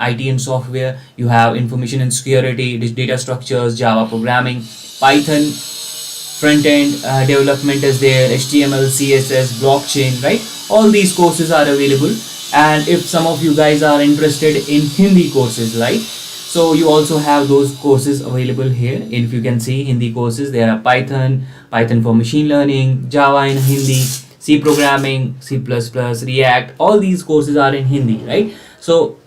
IT and software, you have information and security, data structures, Java programming, Python, front end development is there, HTML, CSS, blockchain, right? All these courses are available. And if some of you guys are interested in Hindi courses, right? So you also have those courses available here. If you can see Hindi courses, there are Python for machine learning, Java in Hindi, C programming, C++, React. All these courses are in Hindi, right? So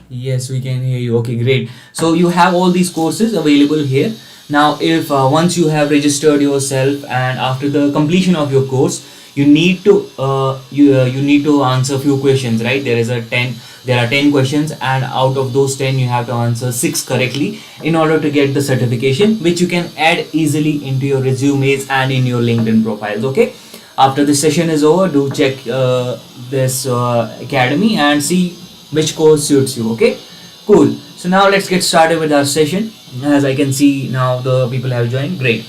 yes, we can hear you. Okay, great. So you have all these courses available here. Now, if once you have registered yourself and after the completion of your course, you need to you need to answer few questions, right? There are 10 questions, and out of those 10 you have to answer 6 correctly in order to get the certification, which you can add easily into your resumes and in your LinkedIn profiles. Okay, after this session is over, do check this academy and see which course suits you. Okay, cool. So now let's get started with our session. As I can see now the people have joined. Great.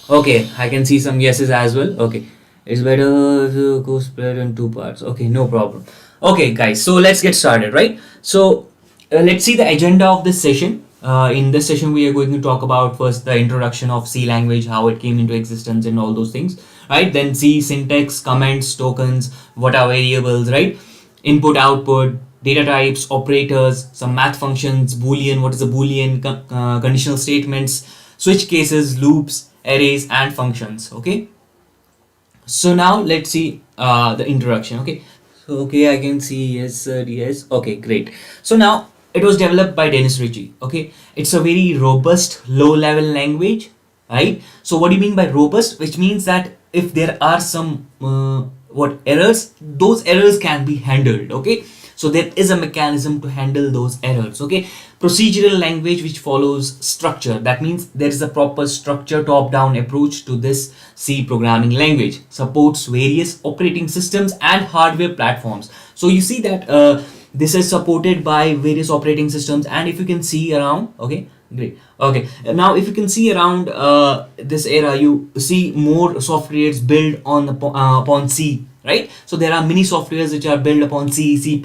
Okay, I can see some yeses as well. Okay, it's better to go split in 2 parts. Okay, no problem. Okay guys, so let's get started, right? So let's see the agenda of this session. In this session we are going to talk about first the introduction of C language, how it came into existence and all those things, right? Then C syntax, comments, tokens, what are variables, right? Input, output, data types, operators, some math functions, Boolean, what is a Boolean, conditional statements, switch cases, loops, arrays, and functions. Okay, so now let's see the introduction. Okay, so okay, I can see yes, sir, yes. Okay, great. So now it was developed by Dennis Ritchie. Okay, it's a very robust low-level language, right? So what do you mean by robust? Which means that if there are some what errors, those errors can be handled. Okay, so there is a mechanism to handle those errors. Okay, procedural language which follows structure. That means there is a proper structure top-down approach to this C programming language. Supports various operating systems and hardware platforms. So you see that this is supported by various operating systems, and if you can see around, okay, great. Okay, now if you can see around this era, you see more softwares built on upon C, right? So there are many softwares which are built upon C, C++,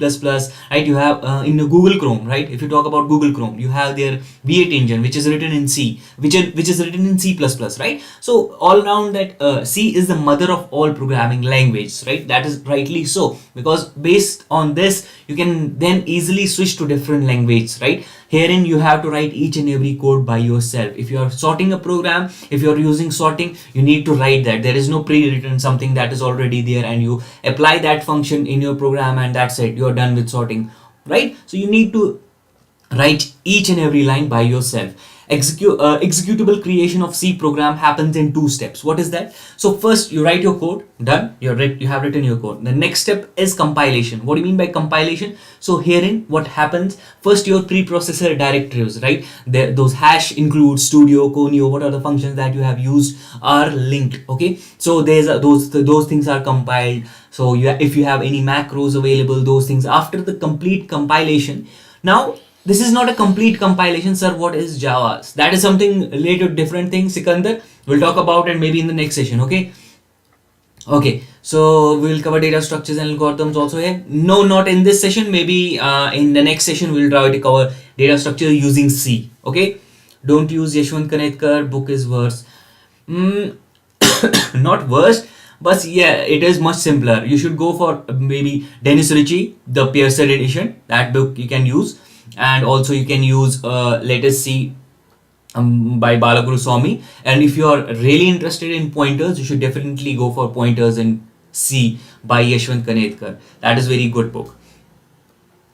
right? You have in Google Chrome, right? If you talk about Google Chrome, you have their V8 engine, which is written in C, which is written in C++, right? So all around that, C is the mother of all programming languages, right? That is rightly so, because based on this, you can then easily switch to different languages, right? Herein you have to write each and every code by yourself. If you are sorting a program, if you are using sorting, you need to write that. There is no pre-written something that is already there, and you apply that function in your program and that's it, you're done with sorting, right? So you need to write each and every line by yourself. Executable creation of C program happens in 2 steps. What is that? So first you write your code, done, you have written your code. The next step is compilation. What do you mean by compilation? So herein what happens, first your preprocessor directives, right? Those hash include studio, conio, what are the functions that you have used are linked. Okay, so there's those things are compiled. So if you have any macros available, those things after the complete compilation. Now this is not a complete compilation, sir. What is Java? That is something related different thing, Sikandar. We'll talk about it maybe in the next session. Okay, okay, so we'll cover data structures and algorithms also here. No, not in this session. Maybe in the next session we'll try to cover data structure using C. Okay, don't use Yashwant Kanetkar, book is worse. Not worse, but yeah, it is much simpler. You should go for maybe Dennis Ritchie, the Pearson edition. That book you can use, and also you can use let us see by Balaguru Swami. And if you are really interested in pointers, you should definitely go for Pointers in C by Yashwant Kanetkar. That is very good book.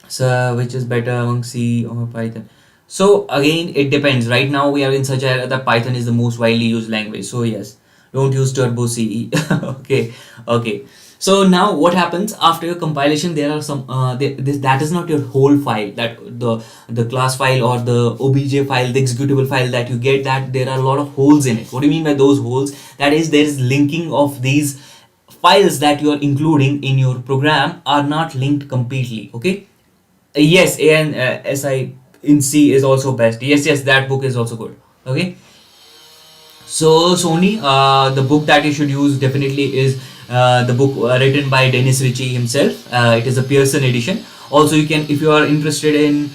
So which is better among C or Python? So again, it depends. Right now we are in such a era that Python is the most widely used language. So yes, don't use Turbo CE. Okay, okay. So now what happens after your compilation? There are some that is not your whole file, that the class file or the obj file, the executable file that you get, that there are a lot of holes in it. What do you mean by those holes? That is, there is linking of these files that you are including in your program are not linked completely. Okay, yes, and SI in C is also best. Yes, that book is also good. Okay, so Sony, the book that you should use definitely is the book written by Dennis Ritchie himself. It is a Pearson edition. Also you can, if you are interested in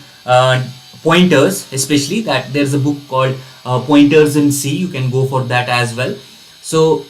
pointers especially, that there's a book called Pointers in C, you can go for that as well. So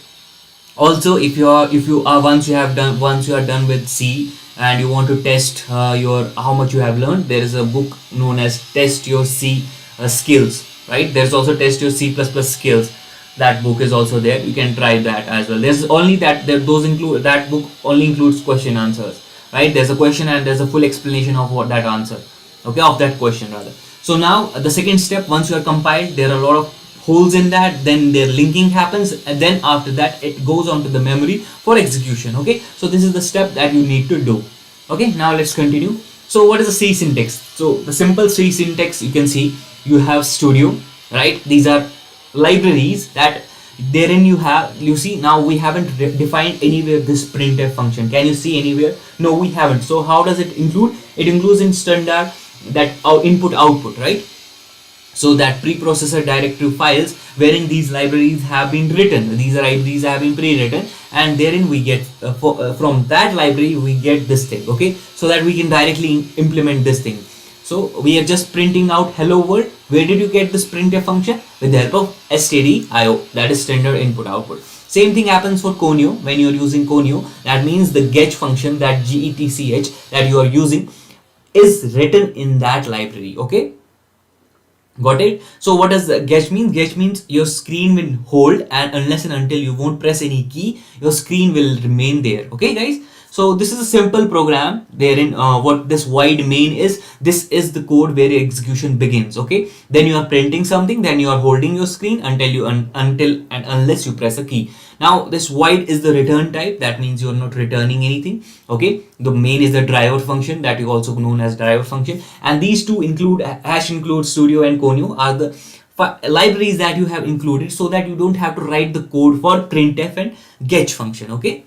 also if you are once you are done with C and you want to test your how much you have learned, there is a book known as Test Your C Skills, right? There's also Test Your C++ Skills. That book is also there, you can try that as well. There's only that those include, that book only includes question answers, right? There's a question and there's a full explanation of what that answer, okay, of that question rather. So now the second step, once you are compiled, there are a lot of holes in that, then their linking happens, and then after that it goes on to the memory for execution. Okay, so this is the step that you need to do. Okay, now let's continue. So what is the C syntax? So the simple C syntax, you can see you have studio, right? These are libraries that therein you see now we haven't defined anywhere this printf function. Can you see anywhere? No, we haven't. So how does it include? It includes in standard that our input output, right? So that preprocessor directory files wherein these libraries have been written, these libraries have been pre-written, and therein we get from that library we get this thing. Okay, so that we can directly implement this thing. So we are just printing out hello world. Where did you get this printf function? With the help of stdio, that is standard input output. Same thing happens for conio. When you are using conio, that means the getch function, that getch that you are using, is written in that library. Okay, got it? So what does getch mean? Getch means your screen will hold, and unless and until you won't press any key, your screen will remain there. Okay guys, so this is a simple program. Therein what this void main is, this is the code where your execution begins. Okay, then you are printing something, then you are holding your screen until you until and unless you press a key. Now this void is the return type, that means you are not returning anything. Okay, the main is the driver function, that is also known as driver function, and these two include hash include studio and conio are the libraries that you have included, so that you don't have to write the code for printf and getch function. Okay,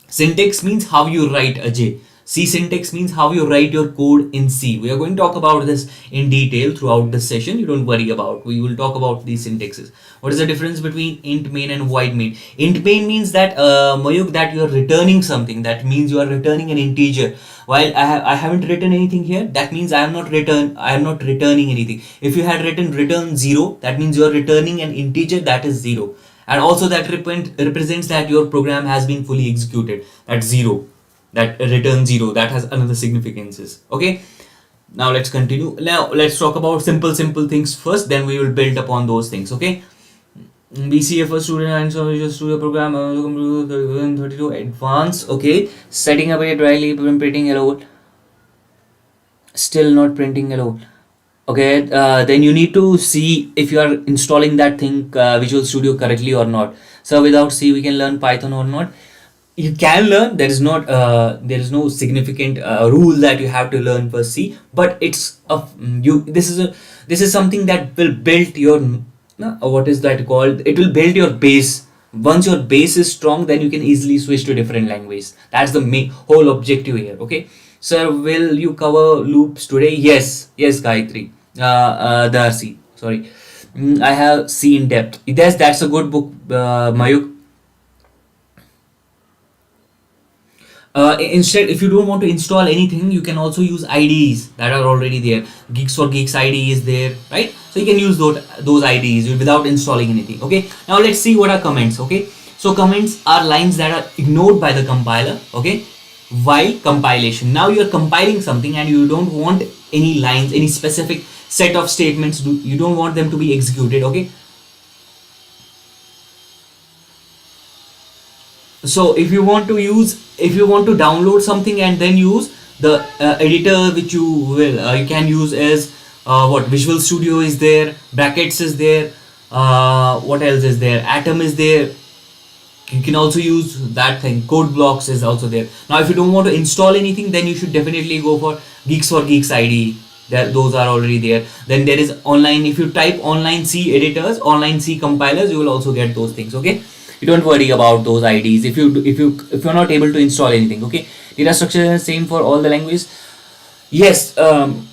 syntax means how you write a J. C syntax means how you write your code in C. We are going to talk about this in detail throughout this session. You don't worry about. We will talk about these syntaxes. What is the difference between int main and void main? Int main means that Mayuk, that you are returning something. That means you are returning an integer. While I haven't written anything here, that means I am not returning anything. If you had written return 0, that means you are returning an integer that is 0. And also that represents that your program has been fully executed. That's 0. That return 0, that has another significances. Okay, now let's continue. Now let's talk about simple things first, then we will build upon those things. Okay, BCF student and Visual Studio program 32 advanced. Okay, setting up a dryly printing hello, still not printing hello. Okay, then you need to see if you are installing that thing Visual Studio correctly or not. So without C we can learn Python or not? You can learn. There is no significant rule that you have to learn for C, but it's this is something that will build your what is that called? It will build your base. Once your base is strong, then you can easily switch to different language. That's the main whole objective here. Okay, sir, will you cover loops today? Yes, Gayatri, Darcy, sorry. I have C in depth. That's a good book, Mayuk. Instead, if you don't want to install anything, you can also use IDEs that are already there. Geeks for Geeks IDE is there, right? So you can use those IDEs without installing anything. Okay, now let's see what are comments. Okay, so comments are lines that are ignored by the compiler. Okay, while compilation. Now you are compiling something and you don't want any lines, any specific set of statements, you don't want them to be executed. Okay, so if you want to download something and then use the editor which you can use as what Visual Studio is there, brackets is there, what else is there, atom is there. You can also use that thing, code blocks is also there. Now if you don't want to install anything, then you should definitely go for Geeks for Geeks IDE. Those are already there. Then there is online. If you type online C editors, online C compilers, you will also get those things. Okay, you don't worry about those IDs if you're not able to install anything. Okay, data structure is same for all the languages. Yes,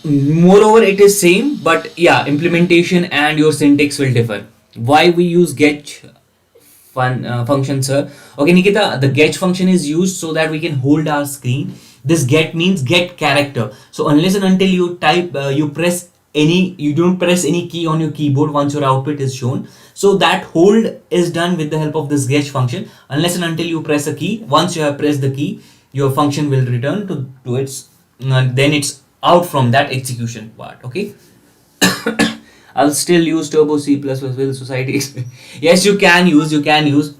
moreover it is same, but yeah, implementation and your syntax will differ. Why we use getch function, sir? Okay, Nikita, the getch function is used so that we can hold our screen. This get means get character. So unless and until you type, you don't press any key on your keyboard once your output is shown. So that hold is done with the help of this get function. Unless and until you press a key, once you have pressed the key, your function will return to its, then it's out from that execution part. Okay. I'll still use Turbo C++ with Society. Yes, you can use. Yes,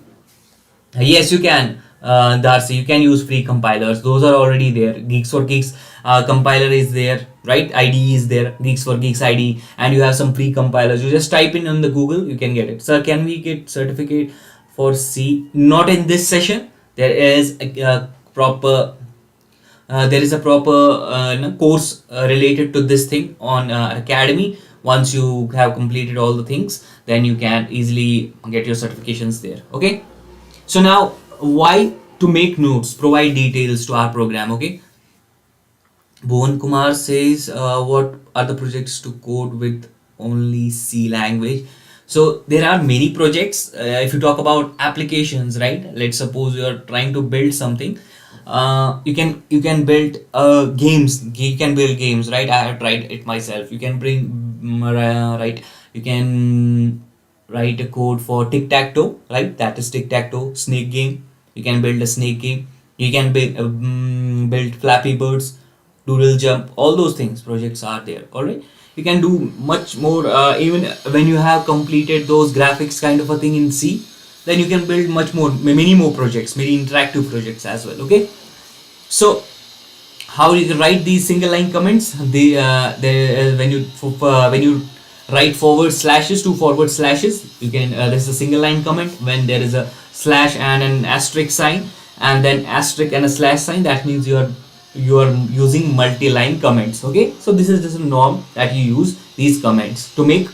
you can, Darcy. You can use free compilers. Those are already there. Geeks for Geeks compiler is there, right? IDE is there. Geeks for Geeks IDE, and you have some free compilers. You just type in on the Google, you can get it. Sir, can we get certificate for C? Not in this session. There is a proper. There is a proper course related to this thing on Academy. Once you have completed all the things, then you can easily get your certifications there. Okay. So now, why to make notes, provide details to our program. Okay. Bhuvan Kumar says, what are the projects to code with only C language? So there are many projects. If you talk about applications, right? Let's suppose you are trying to build something. You can build games. You can build games, right? I have tried it myself. You can right. You can write a code for tic-tac-toe, right? That is tic-tac-toe, snake game. You can build a snake game. You can build Flappy Birds, Doodle Jump. All those things projects are there. All right. You can do much more. Even when you have completed those graphics kind of a thing in C, then you can build much more, many more projects, many interactive projects as well. Okay. So how you can write these single line comments? When you write forward slashes to forward slashes, you can there's a single line comment. When there is a slash and an asterisk sign, and then asterisk and a slash sign, that means you are using multi-line comments. Okay, so this is just a norm that you use these comments to make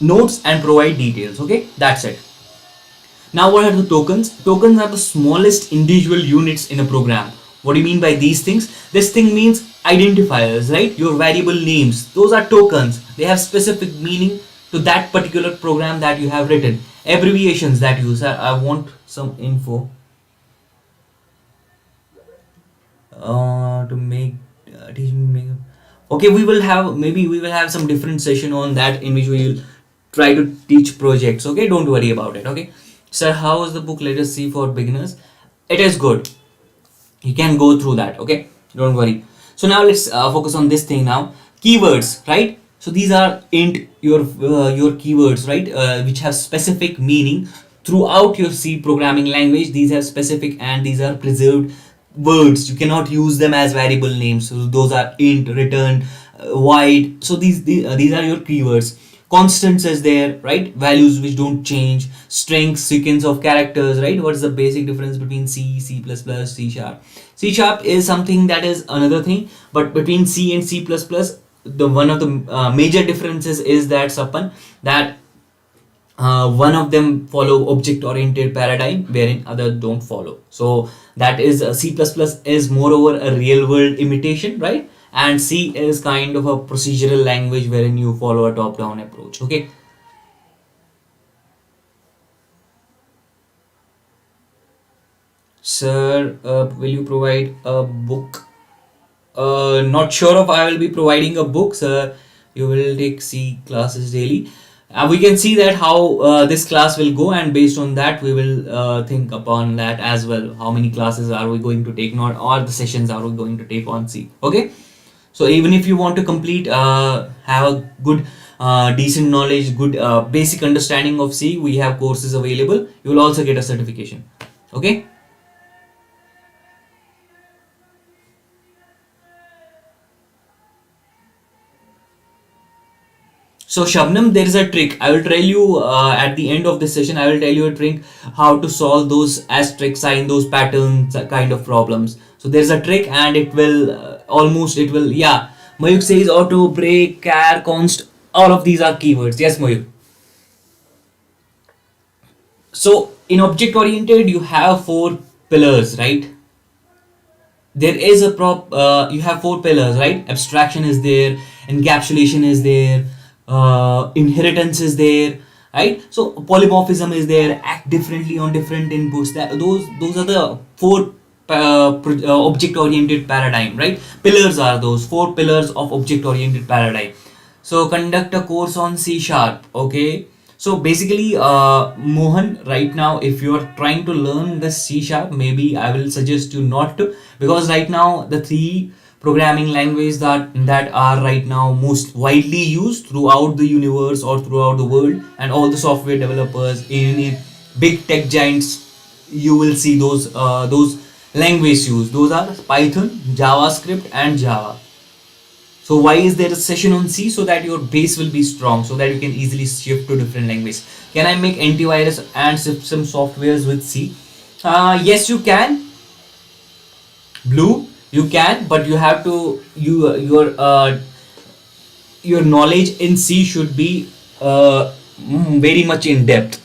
notes and provide details. Okay, that's it. Now what are the tokens? Tokens are the smallest individual units in a program. What do you mean by these things? This thing means identifiers, right? Your variable names. Those are tokens. They have specific meaning to that particular program that you have written. Abbreviations that you use. I want some info to make okay, we will have some different session on that in which we will try to teach projects. Okay, don't worry about it. Okay, sir, how is the book Let Us See for beginners? It is good. You can go through that. Okay, don't worry. So now let's focus on this thing now. Keywords, right? So these are your keywords, right? Which have specific meaning throughout your C programming language. These are specific and these are preserved words. You cannot use them as variable names. So those are int, return, void. So these are your keywords. Constants is there, right? Values which don't change. Strings, sequence of characters, right? What is the basic difference between C, C++, C sharp? C sharp is something that is another thing, but between C and C++, the one of the major differences is that Sapan, that one of them follow object oriented paradigm wherein other don't follow. So that is C++ is moreover a real world imitation, right? And C is kind of a procedural language wherein you follow a top down approach. Okay. Sir, will you provide a book? Not sure if I will be providing a book, sir. You will take C classes daily. We can see that how this class will go, and based on that we will think upon that as well. How many classes are we going to take, not all the sessions are we going to take on C. Okay, so even if you want to complete have a good decent knowledge, good basic understanding of C, we have courses available. You will also get a certification. Okay. So Shabnam, there is a trick. I will tell you at the end of this session. I will tell you a trick how to solve those asterisk sign, those patterns kind of problems. So there is a trick, and it will yeah. Mayuk says auto, break, char, const. All of these are keywords. Yes, Mayuk. So in object oriented, you have 4 pillars, right? There is a you have 4 pillars, right? Abstraction is there, encapsulation is there, inheritance is there, right? So polymorphism is there, act differently on different inputs. Those are the 4 object oriented paradigm, right? Pillars are those 4 pillars of object oriented paradigm. So conduct a course on C sharp. Okay, so basically Mohan, right now if you are trying to learn the C sharp, maybe I will suggest you not to, because right now the 3 programming languages that are right now most widely used throughout the universe or throughout the world, and all the software developers in big tech giants, you will see those language used. Those are Python, JavaScript, and Java. So why is there a session on C? So that your base will be strong, so that you can easily shift to different languages. Can I make antivirus and system softwares with C? Yes, you can. Blue, you can, but you have to your knowledge in C should be very much in depth.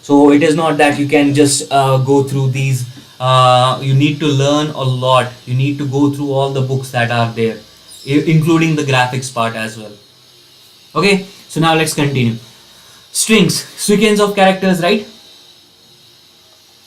So it is not that you can just go through these. You need to learn a lot. You need to go through all the books that are there, including the graphics part as well. Okay, so now let's continue. Strings, sequence of characters, right?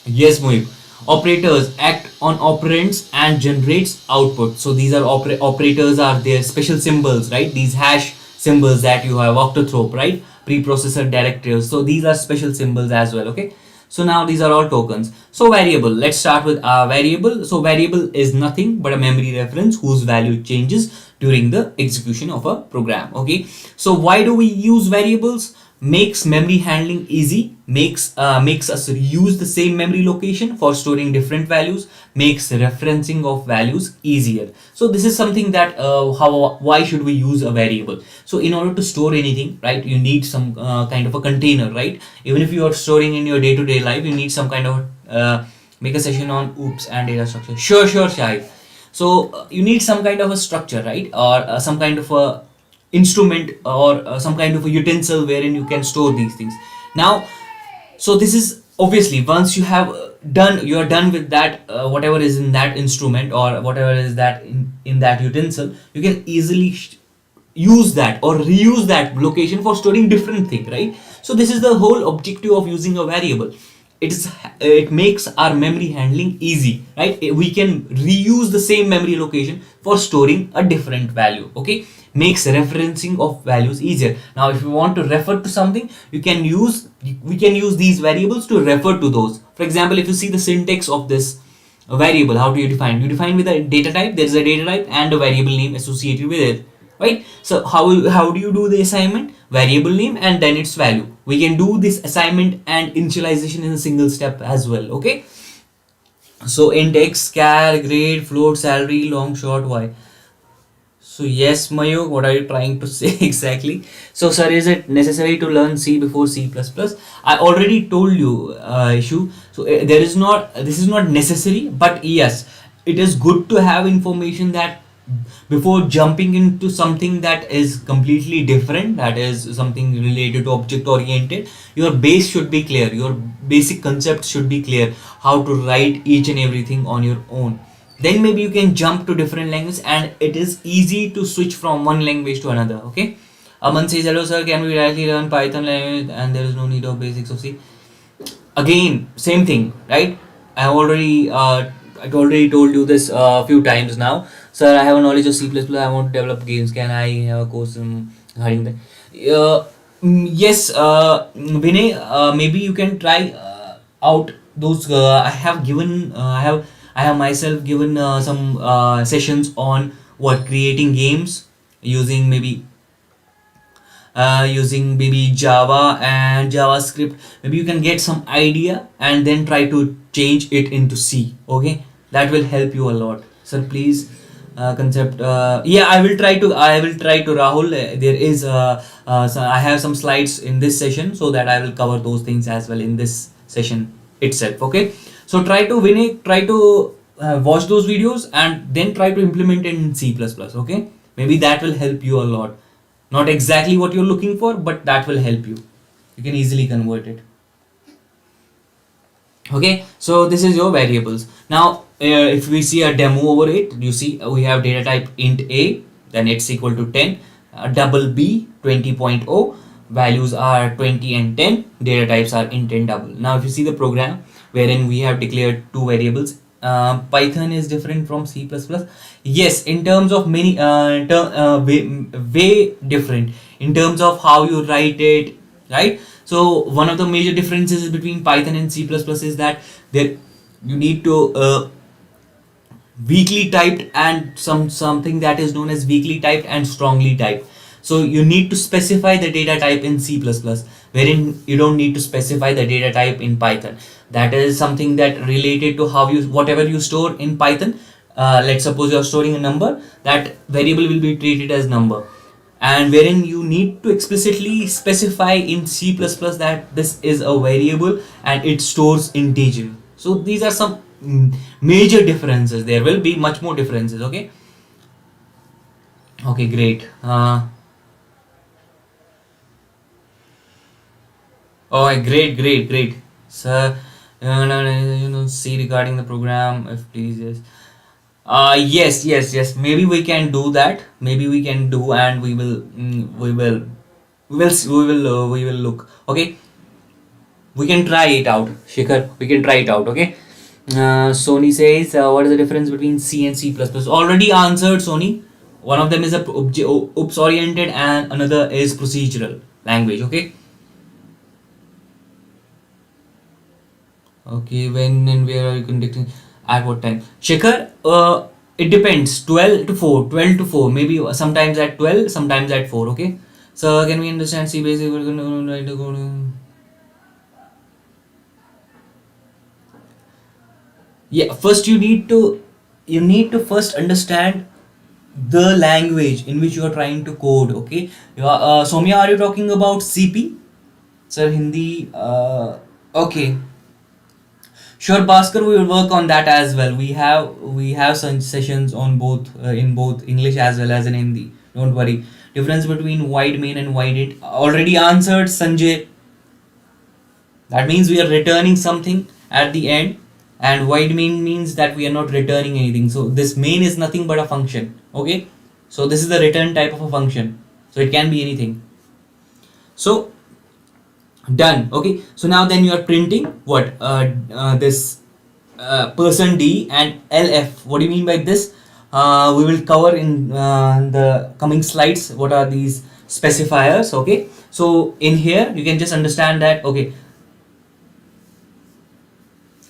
Yes, Mohib. Operators act on operands and generates output. So these are operators are their special symbols, right? These hash symbols that you have, octothorpe, right? Preprocessor directives. So these are special symbols as well. Okay. So now these are all tokens. So variable. Let's start with a variable. So variable is nothing but a memory reference whose value changes during the execution of a program. Okay. So why do we use variables? Makes memory handling easy, makes us reuse the same memory location for storing different values, makes referencing of values easier. So this is something that why should we use a variable? So in order to store anything, right, you need some kind of a container, right? Even if you are storing in your day-to-day life, you need some kind of make a session on oops and data structure. Sure, Shahid. So you need some kind of a structure, right, or some kind of a instrument or some kind of a utensil wherein you can store these things. Now, so this is obviously once you have you are done with that whatever is in that instrument or whatever is that in that utensil, you can easily use that or reuse that location for storing different thing, right? So this is the whole objective of using a variable. It makes our memory handling easy, right? We can reuse the same memory location for storing a different value. Okay, makes referencing of values easier. Now if you want to refer to something, we can use these variables to refer to those. For example, if you see the syntax of this variable, how do you define? You define with a data type. There is a data type and a variable name associated with it, right? So how do you do the assignment? Variable name and then its value. We can do this assignment and initialization in a single step as well. Okay, so int x, char, grade, float, salary, long, short, y. So yes, Mayur, what are you trying to say exactly? So sir, is it necessary to learn C before C++? I already told you, issue. So this is not necessary, but yes, it is good to have information that before jumping into something that is completely different, that is something related to object oriented, your base should be clear, your basic concept should be clear, how to write each and everything on your own. Then maybe you can jump to different language and it is easy to switch from one language to another. Okay, Aman says hello sir, can we directly learn Python language and there is no need of basics of C? Again, same thing, right? I already told you this a few times now. Sir, I have a knowledge of C++. I want to develop games. Can I have a course regarding that? Yes, Vinay. Maybe you can try out those. I have myself given some sessions on what creating games using maybe Java and JavaScript. Maybe you can get some idea and then try to change it into C. Okay, that will help you a lot. Sir, please concept. Yeah, I will try to Rahul. There is so I have some slides in this session so that I will cover those things as well in this session itself. Okay, so try to watch those videos and then try to implement it in C++. Okay, maybe that will help you a lot. Not exactly what you're looking for, but that will help you. You can easily convert it. Okay, so this is your variables. Now if we see a demo over it, you see we have data type int a, then it's equal to 10, double b 20.0, values are 20 and 10, data types are int and double. Now if you see the program wherein we have declared two variables, Python is different from C++? Yes, in terms of many way different in terms of how you write it, right? So one of the major differences between Python and C++ is that there you need to weakly typed and something that is known as weakly typed and strongly typed. So you need to specify the data type in C++, wherein you don't need to specify the data type in Python. That is something that related to how you whatever you store in Python. Let's suppose you are storing a number, that variable will be treated as number, and wherein you need to explicitly specify in C++ that this is a variable and it stores integer. So these are some major differences. There will be much more differences. Okay, okay, great. Oh, great. Sir, see regarding the program, if please, yes. Yes. Maybe we can do that. Maybe we can do, and we will look. Okay, we can try it out, Shikhar. We can try it out. Okay. Sony says, what is the difference between C and C++? Already answered, Sony. One of them is a OOPS oriented, and another is procedural language. Okay. Okay, when and where are you conducting? At what time? Shikhar, it depends. 12 to 4. 12 to 4. Maybe sometimes at 12, sometimes at 4. Okay. So, can we understand C basic? We're going to write a code. Yeah, first you need to first understand the language in which you are trying to code. Okay. Soumya, are you talking about CP? Sir, Hindi. Okay. Sure, Bhaskar, we will work on that as well. We have some sessions on both in both English as well as in Hindi. Don't worry. Difference between wide main and wide it already answered, Sanjay. That means we are returning something at the end, and wide main means that we are not returning anything. So this main is nothing but a function. Okay. So this is the return type of a function. So it can be anything. So done. Okay, so now then you are printing what this person D and LF. What do you mean by this? We will cover in the coming slides what are these specifiers. Okay, so in here you can just understand that.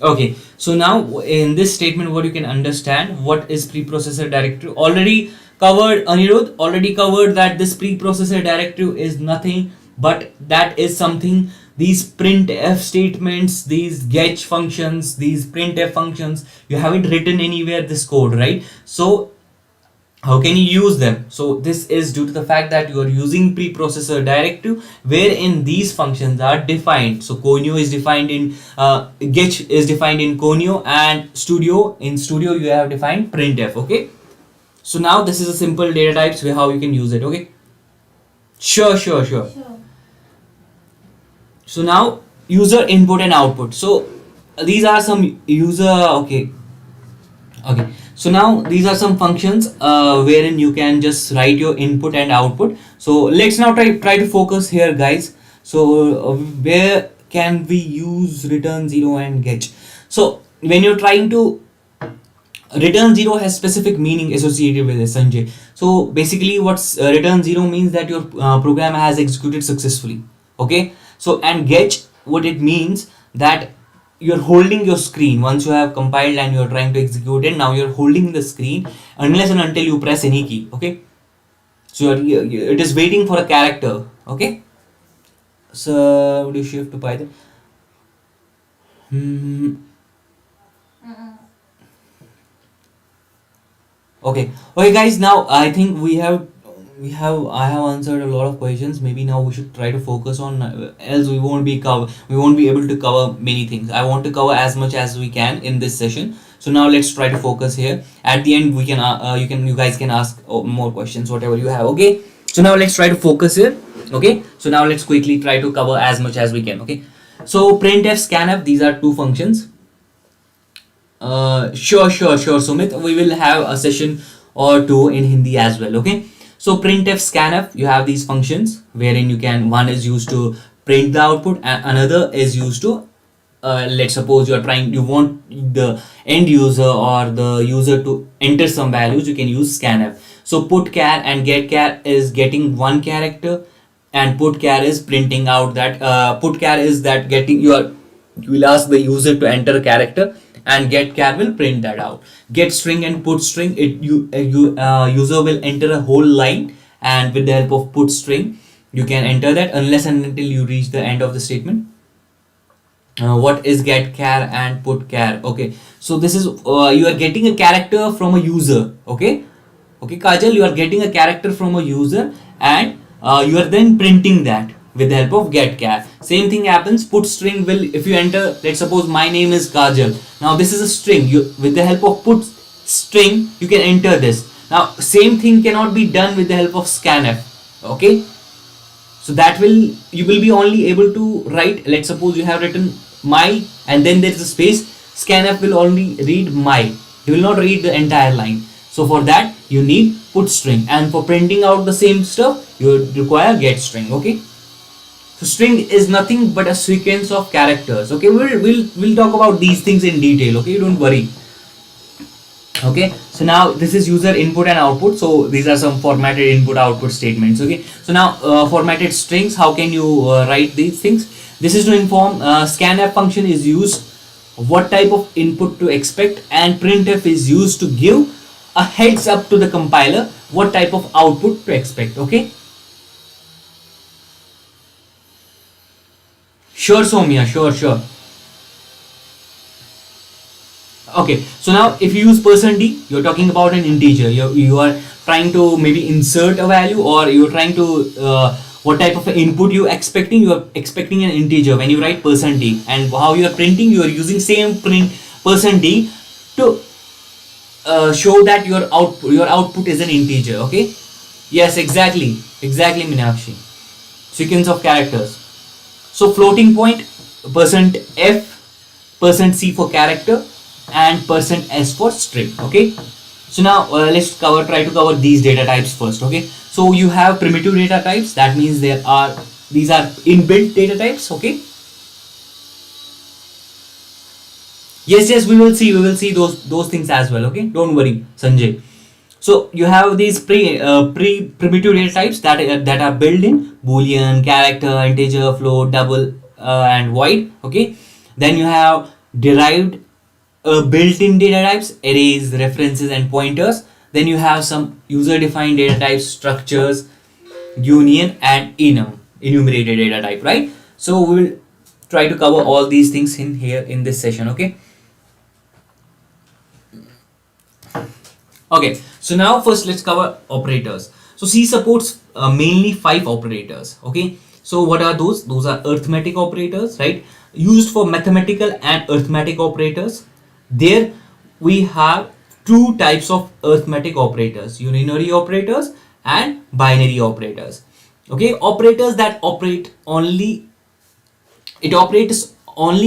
Okay, so now in this statement what you can understand, what is preprocessor directive already covered. Anirudh already covered that this preprocessor directive is nothing but that is something, these printf statements, these get functions, these printf functions, you haven't written anywhere this code, right? So how can you use them? So this is due to the fact that you are using preprocessor directive wherein these functions are defined. So conio is defined in get is defined in conio, and studio in studio you have defined printf. Okay, so now this is a simple data types where how you can use it. Okay, sure. So now user input and output. So these are some user. Okay. So now these are some functions wherein you can just write your input and output. So let's now try to focus here, guys. So where can we use return 0 and get? So when you're trying to return 0 has specific meaning associated with it, Sanjay. So basically what's return 0 means that your program has executed successfully. Okay, so and get, what it means that you're holding your screen once you have compiled and you're trying to execute it. Now you're holding the screen unless and until you press any key. Okay, so it is waiting for a character. Okay, so would you shift to Python? Okay, guys, now I think I have answered a lot of questions. Maybe now we should try to focus on else we won't be able to cover many things. I want to cover as much as we can in this session. So now let's try to focus here. At the end we can you guys can ask more questions, whatever you have. Okay, so now let's try to focus here. Okay, so now let's quickly try to cover as much as we can. Okay, so printf, scanf, these are two functions. Sure, Sumit, we will have a session or two in Hindi as well. Okay, so printf, scanf, you have these functions wherein you can, one is used to print the output and another is used to let's suppose you want the end user or the user to enter some values, you can use scanf. So put char and get char is getting one character, and put char is printing out that put char is that getting you will ask the user to enter a character, and get char will print that out. Get string and put string, user will enter a whole line, and with the help of put string you can enter that unless and until you reach the end of the statement. What is get char and put char? Okay, so this is you are getting a character from a user. Okay, Kajal, you are getting a character from a user, and you are then printing that with the help of get char. Same thing happens. Put string will, if you enter, let's suppose my name is Kajal. Now this is a string. With the help of put string you can enter this. Now same thing cannot be done with the help of scanf. Okay, so that you will be only able to write, let's suppose you have written my and then there is a space, scanf will only read my, he will not read the entire line. So for that you need put string, and for printing out the same stuff you require get string. Okay, so string is nothing but a sequence of characters. Okay, we'll talk about these things in detail. Okay, don't worry. Okay, so now this is user input and output. So these are some formatted input output statements. Okay, so now formatted strings, how can you write these things? This is to inform scanf function is used what type of input to expect, and printf is used to give a heads up to the compiler what type of output to expect. Okay, sure Somya, sure. Okay, so now if you use %d, you're talking about an integer. You are trying to maybe insert a value, or you're trying to what type of input you expecting. You are expecting an integer when you write %d, and how you are printing, you are using same print %d to show that your output is an integer. Okay, yes, exactly Meenakshi, sequence of characters. So floating point, %f, %c for character, and %s for string. Okay, so now let's try to cover these data types first. Okay, so you have primitive data types, that means these are inbuilt data types. Okay, yes, we will see those things as well. Okay, don't worry Sanjay. So you have these primitive data types that are built in: Boolean, character, integer, float, double, and void. Okay, then you have derived built-in data types: arrays, references, and pointers. Then you have some user-defined data types: structures, union, and enumerated data type. Right? So we will try to cover all these things in this session. Okay. Okay. So now first let's cover operators. So C supports mainly 5 operators. Okay. So what are those? Those are arithmetic operators, right? Used for mathematical and arithmetic operators. There we have 2 types of arithmetic operators: unary operators and binary operators. Okay, operators that operates only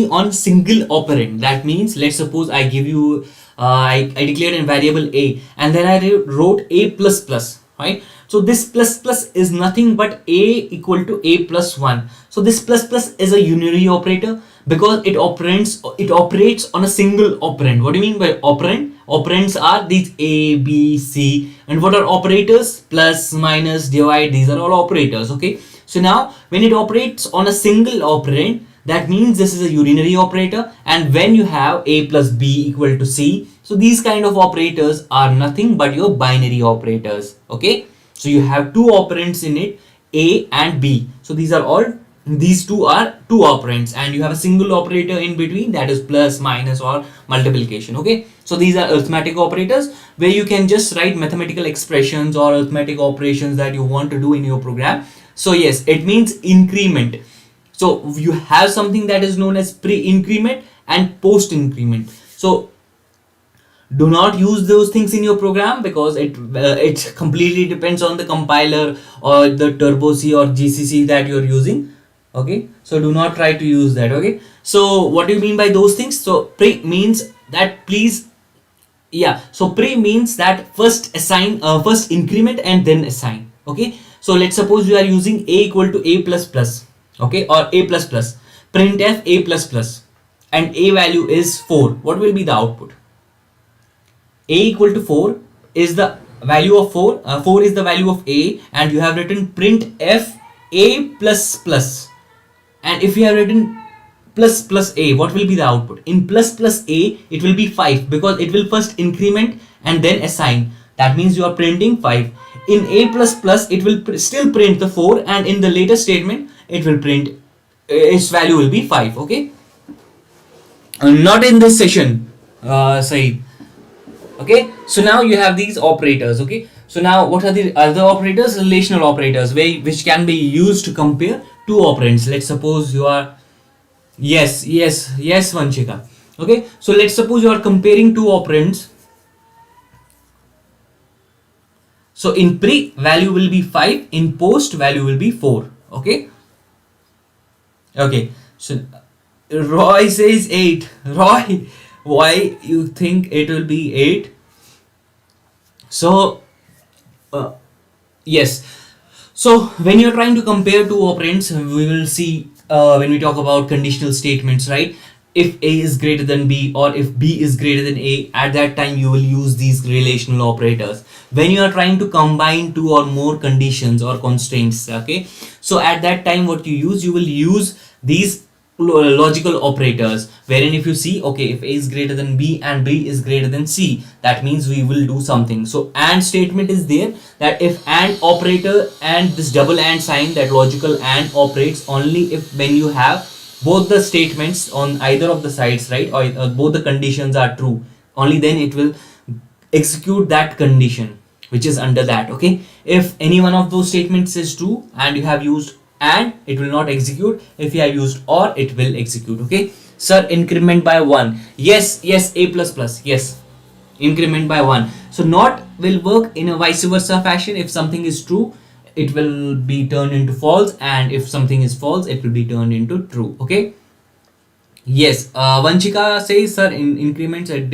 on single operand. That means, let's suppose I give you I declared a variable a, and then I wrote a plus plus, right? So this plus plus is nothing but a equal to a plus 1. So this plus plus is a unary operator because it operates on a single operand. What do you mean by operand? Operands are these a, b, c, and what are operators? Plus, minus, divide. These are all operators. Okay. So now when it operates on a single operand, that means this is a unary operator. And when you have a plus b equal to c, so these kind of operators are nothing but your binary operators. Okay. So you have 2 operands in it, a and b. So these two are 2 operands, and you have a single operator in between, that is plus, minus, or multiplication. Okay. So these are arithmetic operators where you can just write mathematical expressions or arithmetic operations that you want to do in your program. So yes, it means increment. So you have something that is known as pre-increment and post-increment. So do not use those things in your program because it completely depends on the compiler or the turbo C or GCC that you're using. Okay, so do not try to use that. Okay, so what do you mean by those things? So pre means that pre means that first increment and then assign. Okay, so let's suppose you are using a equal to a plus plus, okay, or a plus plus, printf a plus plus, and a value is 4, what will be the output? A equal to 4 is the value of 4, 4 is the value of a, and you have written printf a plus plus, and if you have written plus plus a, what will be the output? In plus plus a, it will be 5 because it will first increment and then assign. That means you are printing 5. In a plus plus, it will still print the 4, and in the later statement it will print its value will be 5. Okay, not in this session, Saeed. Okay, so now you have these operators. Okay, so now what are the other operators? Relational operators, which can be used to compare two operands. Let's suppose you are, yes, Vanchika. Okay, so let's suppose you are comparing two operands. So in pre, value will be 5, in post, value will be 4. Okay, so Roy says 8. Roy, why you think it will be 8? So yes, so when you're trying to compare two operands, we will see when we talk about conditional statements, right? If a is greater than b or if b is greater than a, at that time you will use these relational operators. When you are trying to combine two or more conditions or constraints, okay, so at that time what you will use these logical operators, wherein if you see, okay, if a is greater than b and b is greater than c, that means we will do something. So and statement is there, that if and operator and this double and sign, that logical and operates only if when you have both the statements on either of the sides, right, or both the conditions are true, only then it will execute that condition which is under that. Okay, if any one of those statements is true and you have used and, it will not execute. If you have used or, it will execute. Okay, sir, increment by 1. Yes, a plus plus, yes, increment by 1. So not will work in a vice versa fashion. If something is true, it will be turned into false, and if something is false, it will be turned into true. Okay, yes, Vanchika says, sir, in increments at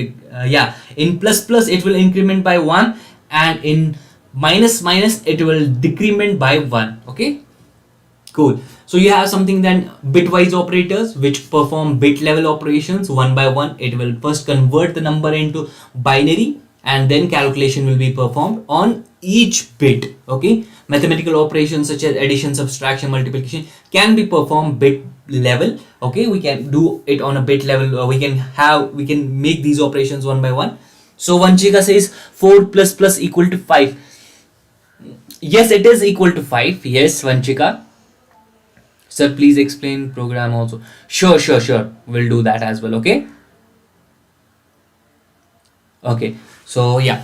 yeah, in plus plus it will increment by 1, and in minus minus it will decrement by 1. Okay, cool. So you have something then bitwise operators which perform bit level operations one by one. It will first convert the number into binary, and then calculation will be performed on each bit. Okay, mathematical operations such as addition, subtraction, multiplication can be performed bit level. Okay, we can do it on a bit level. We can make these operations one by one. So Vanchika says 4 plus plus equal to 5. Yes, it is equal to 5. Yes, Vanchika. Sir, please explain program also. Sure. We'll do that as well. Okay. Okay. So yeah.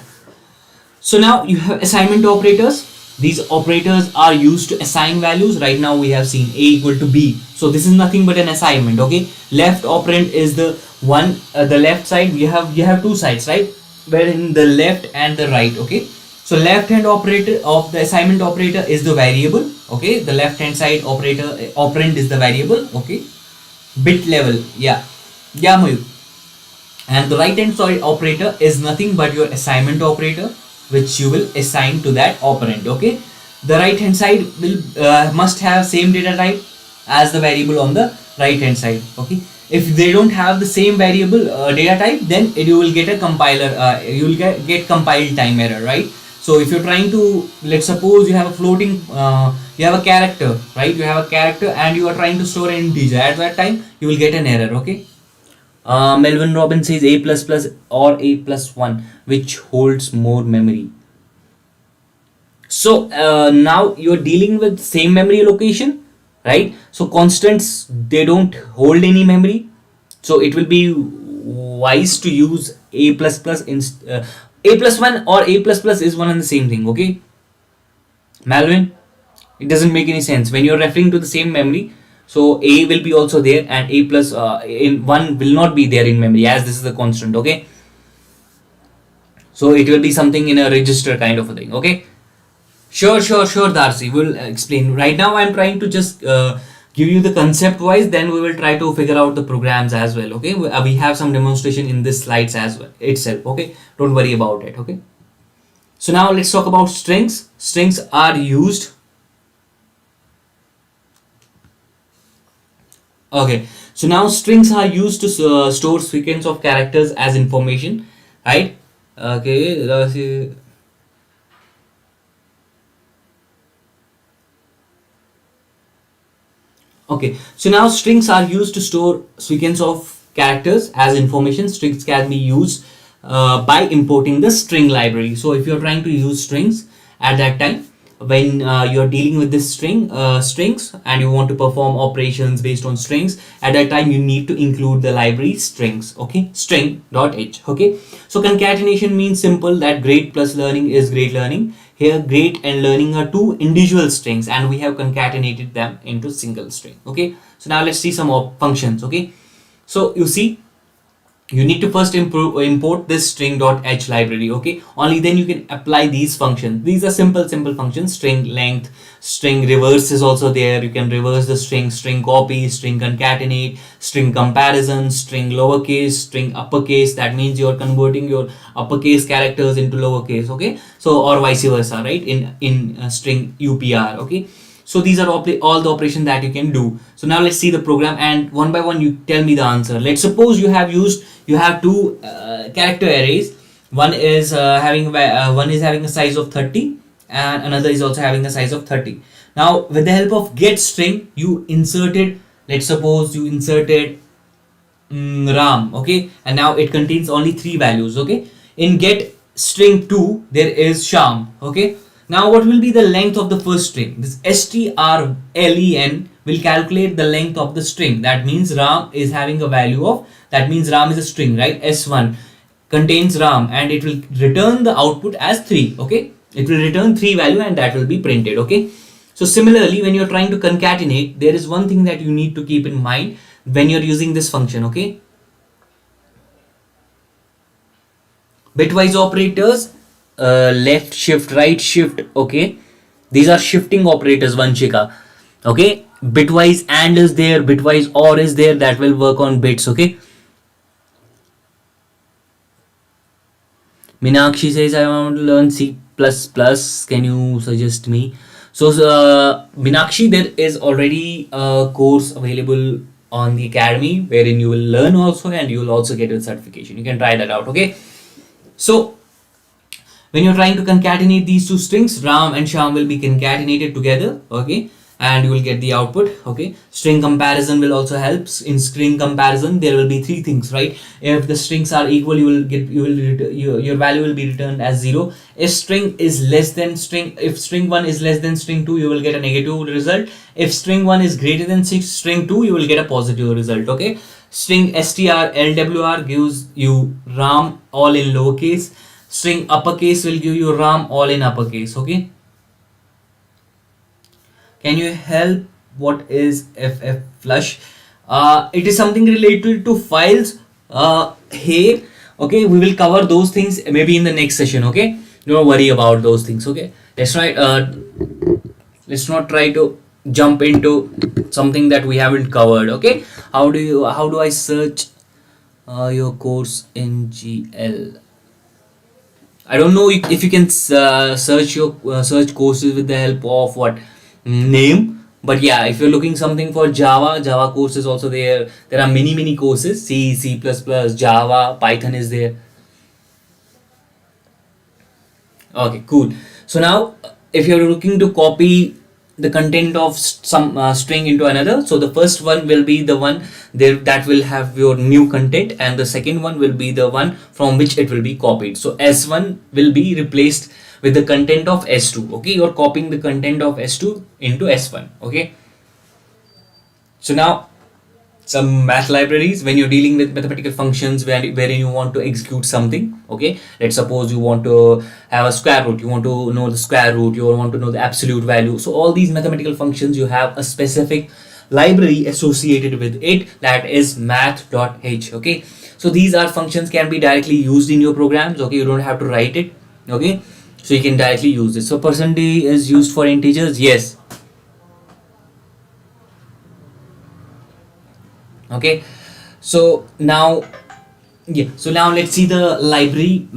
So now you have assignment operators. These operators are used to assign values. Right now we have seen a equal to b. So this is nothing but an assignment. Okay. Left operand is the one. The left side. You have two sides, right? Wherein the left and the right. Okay. So left hand operator of the assignment operator is the variable. Okay. The left hand side operator operand is the variable. Okay. Bit level. Yeah. Mayur. And the right hand side operator is nothing but your assignment operator, which you will assign to that operand. Okay, the right hand side will must have same data type as the variable on the right hand side. Okay, if they don't have the same variable data type, then you will get a compiler, you will get compile time error, right? So if you're trying to, let's suppose you have a floating you have a character, right? You have a character and you are trying to store an integer. At that time you will get an error. Okay, Melvin Robin says a plus plus or a plus 1, which holds more memory. So now you're dealing with same memory location, right? So constants, they don't hold any memory, so it will be wise to use a plus plus in a plus 1 or a plus plus is one and the same thing. Okay, Melvin, it doesn't make any sense when you're referring to the same memory. So a will be also there, and a plus in 1 will not be there in memory, as this is a constant. Okay, so it will be something in a register kind of a thing. Okay, sure, Darcy, we'll explain. Right now I'm trying to just give you the concept wise, then we will try to figure out the programs as well. Okay, we have some demonstration in this slides as well itself. Okay, don't worry about it. Okay, so now let's talk about strings. Strings are used. Okay, So now strings are used to store sequence of characters as information, right? Okay, okay, so now strings are used to store sequence of characters as information. Strings can be used by importing the string library. So if you're trying to use strings at that time, when you're dealing with this strings and you want to perform operations based on strings, at that time you need to include the library strings. Okay, string.h. Okay, so concatenation means simple that great plus learning is great learning. Here great and learning are two individual strings and we have concatenated them into single string. Okay, so now let's see some functions. Okay, so you see, you need to first import this string.h library. Okay, only then you can apply these functions. These are simple functions. String length, string reverse is also there. You can reverse the string copy, string concatenate, string comparison, string lowercase, string uppercase. That means you're converting your uppercase characters into lowercase. Okay, so or vice versa, right? In string upr. Okay, so these are all the operations that you can do. So now let's see the program, and one by one you tell me the answer. Let's suppose you have two character arrays. One is having a size of 30 and another is also having a size of 30. Now with the help of get string, you inserted, let's suppose you inserted ram. Okay, and now it contains only three values. Okay, in get string 2 there is sham. Okay, now what will be the length of the first string? This strlen will calculate the length of the string. That means ram is having a value of, that means ram is a string, right? S1 contains ram and it will return the output as 3. Okay, it will return 3 value and that will be printed. Okay, so similarly when you're trying to concatenate, there is one thing that you need to keep in mind when you're using this function. Okay, bitwise operators, left shift, right shift. Okay, these are shifting operators, Vanshika. Okay, bitwise and is there, bitwise or is there, that will work on bits. Okay, Minakshi says I want to learn C++, can you suggest me? So Minakshi, there is already a course available on the academy wherein you will learn also and you will also get a certification. You can try that out. Okay, so when you're trying to concatenate these two strings, ram and sham will be concatenated together. Okay, and you will get the output. Okay, string comparison will also help. In string comparison there will be three things, right? If the strings are equal, your value will be returned as 0. If string is less than string, if string 1 is less than string 2, you will get a negative result. If string 1 is greater than string 2, you will get a positive result. Okay, string strlwr gives you ram all in lowercase. String uppercase will give you ram all in uppercase. Okay, can you help what is ff flush? It is something related to files. Hey, okay, we will cover those things maybe in the next session. Okay, don't worry about those things. Okay, let's not try to jump into something that we haven't covered. Okay, how do I search your course in GL? I don't know if you can search your search courses with the help of what name, but yeah, if you're looking something for Java course is also there. There are many courses. C++, Java, Python is there. Okay, cool. So now if you're looking to copy the content of some string into another, so the first one will be the one there that will have your new content, and the second one will be the one from which it will be copied. So S1 will be replaced with the content of S2. Okay, you're copying the content of S2 into S1. Okay, so now some math libraries, when you're dealing with mathematical functions wherein you want to execute something. Okay, let's suppose you want to have a square root, you want to know the square root, you want to know the absolute value. So all these mathematical functions, you have a specific library associated with it, that is math.h. Okay, so these are functions can be directly used in your programs. Okay, you don't have to write it. Okay, so you can directly use it. So percentage is used for integers, yes. Okay, so now let's see the library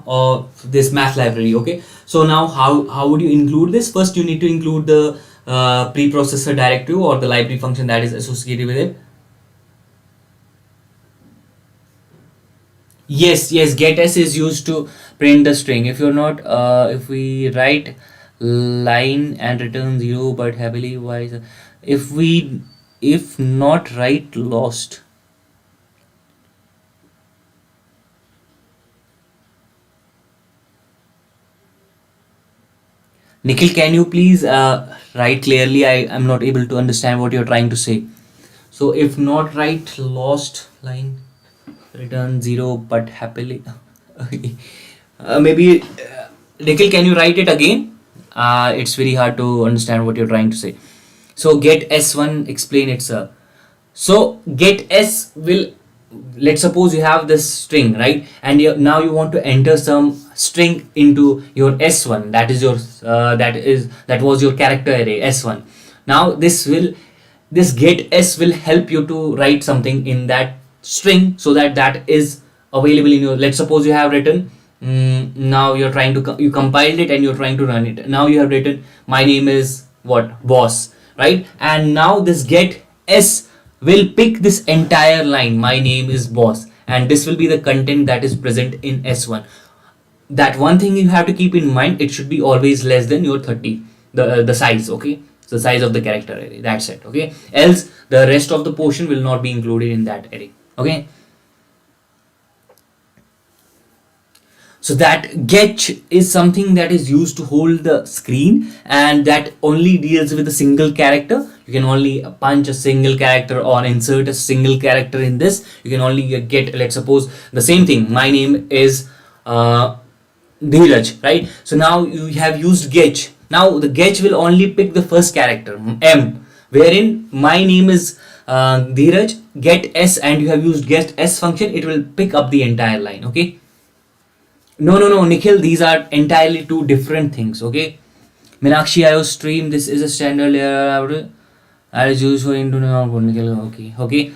of this math library. Okay, so now how would you include this? First you need to include the preprocessor directive or the library function that is associated with it. Yes, yes, get s is used to print the string. If you're not, if we write line and return 0 but happily wise, if we, if not write lost. Nikhil, can you please write clearly? I am not able to understand what you're trying to say. So if not write lost line, return 0 but happily. Maybe Nikhil, can you write it again? It's very hard to understand what you're trying to say. So get s1, explain it, sir. So get s will, let's suppose you have this string, right, and now you want to enter some string into your s1, that is your that was your character array s1. Now this get s will help you to write something in that string so that that is available in your, let's suppose you have written, now you're trying to you compiled it and you're trying to run it. Now you have written my name is what, boss, right? And now this get s will pick this entire line, my name is boss, and this will be the content that is present in s1. That one thing you have to keep in mind, it should be always less than your 30, the size, okay, so the size of the character array, that's it, okay, else the rest of the portion will not be included in that array, okay. So that get is something that is used to hold the screen, and that only deals with a single character. You can only punch a single character or insert a single character in this. You can only get, let's suppose the same thing, my name is Dheeraj, right? So now you have used get. Now the get will only pick the first character m, wherein my name is Dheeraj, get s, and you have used get s function, it will pick up the entire line, okay. No, Nikhil, these are entirely two different things, okay? Meenakshi IO stream, this is a standard layer. I is used for into Nikhil, okay.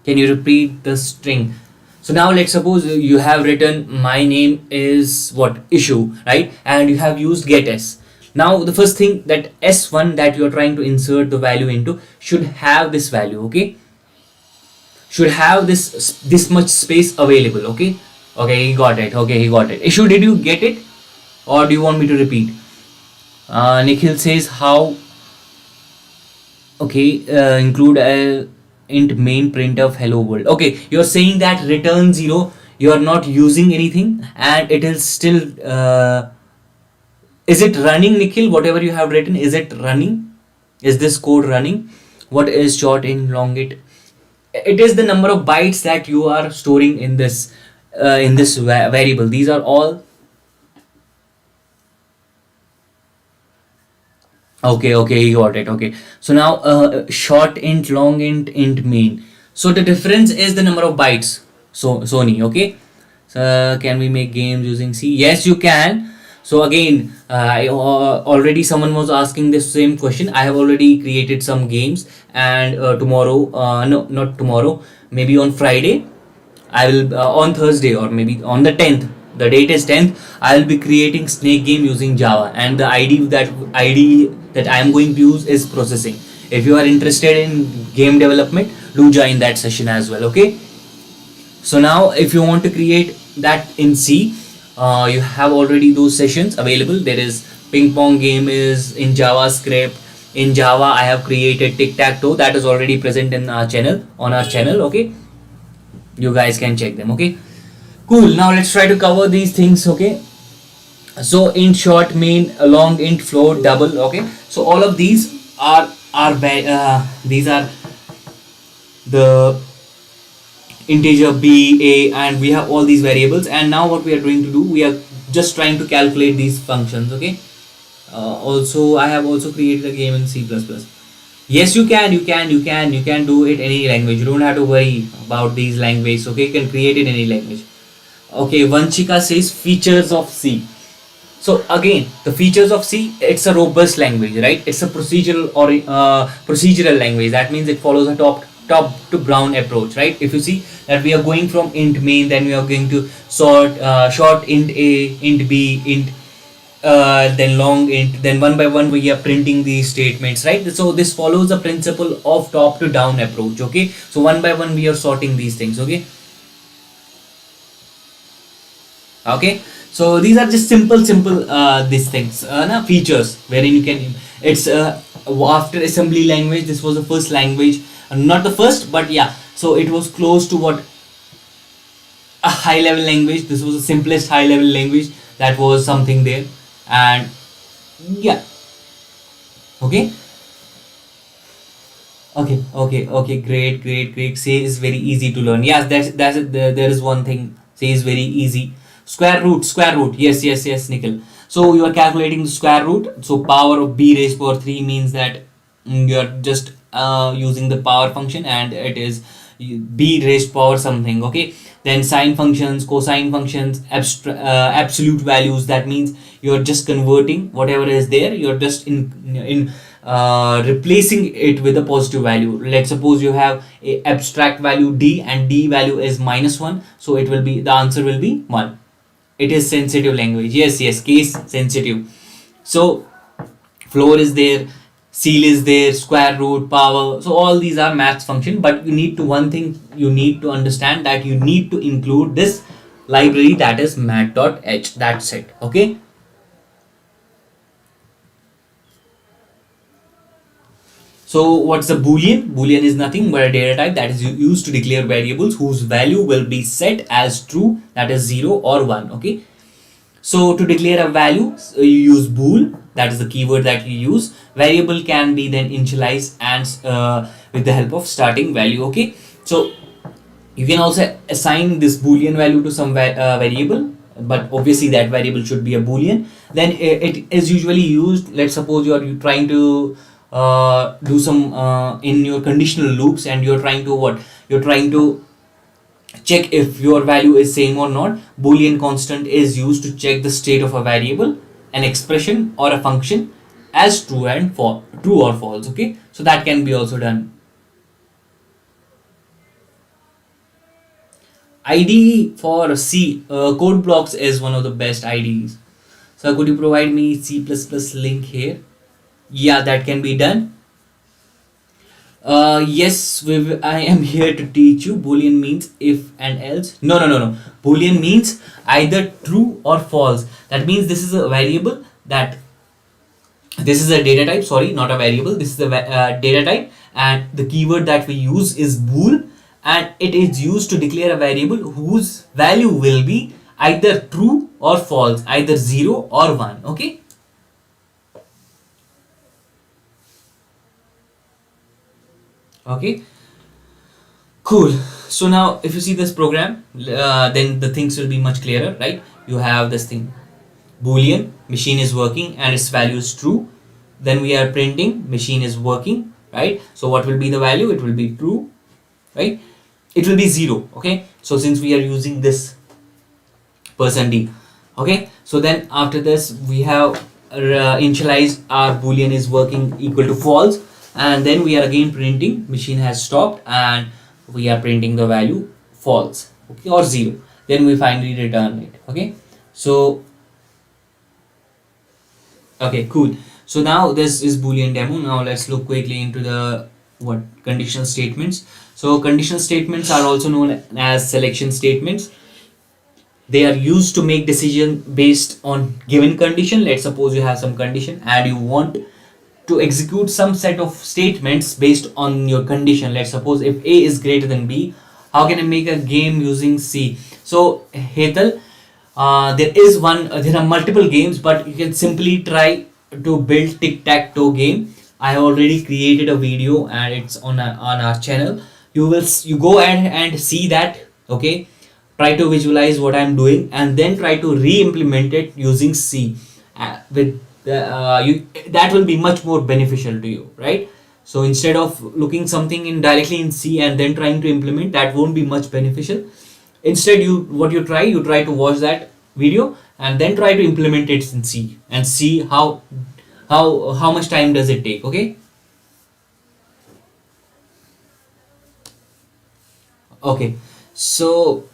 Can you repeat the string? So now let's suppose you have written my name is what, issue, right? And you have used get s. Now the first thing, that s1 that you are trying to insert the value into should have this value, okay? Should have this much space available, okay? Okay, he got it. Okay, he got it. Issue, did you get it? Or do you want me to repeat? Nikhil says how. Okay, include int main printf hello world. Okay, you're saying that return 0, you're not using anything and it is still. Is it running, Nikhil? Whatever you have written, is it running? Is this code running? What is short, int, long, int? It is the number of bytes that you are storing in this variable. These are all okay, you got it, okay. So now short int, long int, int main. So the difference is the number of bytes. So Sony, okay. So can we make games using C? Yes, you can. So again, I already someone was asking this same question. I have already created some games, and tomorrow, no, not tomorrow, maybe on Friday, I will on Thursday or maybe on the 10th. The date is 10th. I will be creating snake game using Java, and the ID that I am going to use is processing. If you are interested in game development, do join that session as well. Okay. So now, if you want to create that in C, you have already those sessions available. There is ping pong game is in JavaScript. In Java, I have created tic-tac-toe that is already present in our channel, on our channel. Okay, you guys can check them. Okay, cool. Now let's try to cover these things. Okay, so int short, main, long, int float, double. Okay, so all of these are these are the integer b, a, and we have all these variables. And now what we are going to do, we are just trying to calculate these functions. Okay, also I have also created a game in C++. Yes, you can do it any language. You don't have to worry about these languages. Okay, you can create it any language. Okay, Vanchika says features of C. So again, the features of C, it's a robust language, right? It's a procedural or procedural language. That means it follows a top to brown approach, right? If you see that we are going from int main, then we are going to sort short int a, int b, int then long int, then one by one we are printing these statements, right? So this follows the principle of top to down approach. Okay, so one by one we are sorting these things. Okay, Okay, so these are just simple these things features wherein you can, it's after assembly language, this was the first language, not the first, but yeah, so it was close to what a high level language. This was the simplest high level language that was something there. And yeah, okay, okay, great. Say is very easy to learn. Yes, there is one thing. Say is very easy. Square root. Yes, Nikhil. So you are calculating the square root. So power of b raised power 3 means that you are just using the power function, and it is b raised power something. Okay. Then sine functions, cosine functions, absolute values. That means you're just converting whatever is there. You're just in replacing it with a positive value. Let's suppose you have a abstract value d, and d value is -1, so it will be, the answer will be 1. It is sensitive language. Yes, case sensitive. So floor is there, seal is there, square root, power, so all these are maths function. But you need to, one thing you need to understand, that you need to include this library, that is mat.h. That's it. Okay. So what's a boolean? Boolean is nothing but a data type that is used to declare variables whose value will be set as true, that is 0 or 1. Okay. So to declare a value, you use bool, that is the keyword that you use. Variable can be then initialized and with the help of starting value. Okay. So you can also assign this boolean value to some variable, but obviously that variable should be a boolean. Then it is usually used, let's suppose you are trying to do some in your conditional loops, and you're trying to what, you're trying to check if your value is same or not. Boolean constant is used to check the state of a variable, an expression or a function as true or false. Okay, so that can be also done. IDE for C code blocks is one of the best IDEs. So could you provide me C++ link here? Yeah, that can be done. Yes, I am here to teach you. Boolean means if and else. No. Boolean means either true or false. That means this is a variable, that this is a data type. Sorry, not a variable. This is a data type, and the keyword that we use is bool, and it is used to declare a variable whose value will be either true or false, either 0 or 1. Okay. Okay, cool. So now if you see this program, then the things will be much clearer, right? You have this thing, boolean, machine is working and its value is true. Then we are printing, machine is working, right? So what will be the value? It will be true, right? It will be 0. Okay, so since we are using this %d. Okay, so then after this we have initialized our boolean is working equal to false, and then we are again printing machine has stopped, and we are printing the value false, okay, or 0. Then we finally return it. Okay, so okay, cool. So now this is boolean demo. Now let's look quickly into the what conditional statements. So conditional statements are also known as selection statements. They are used to make decision based on given condition. Let's suppose you have some condition and you want to execute some set of statements based on your condition. Let's suppose if A is greater than B, how can I make a game using C? So Hetal, there are multiple games, but you can simply try to build tic-tac-toe game. I have already created a video and it's on our channel. You go and see that. Okay, try to visualize what I'm doing and then try to re-implement it using C. That will be much more beneficial to you, right? So instead of looking something in directly in C and then trying to implement, that won't be much beneficial. Instead, you try to watch that video and then try to implement it in C and see how much time does it take. Okay. Okay, so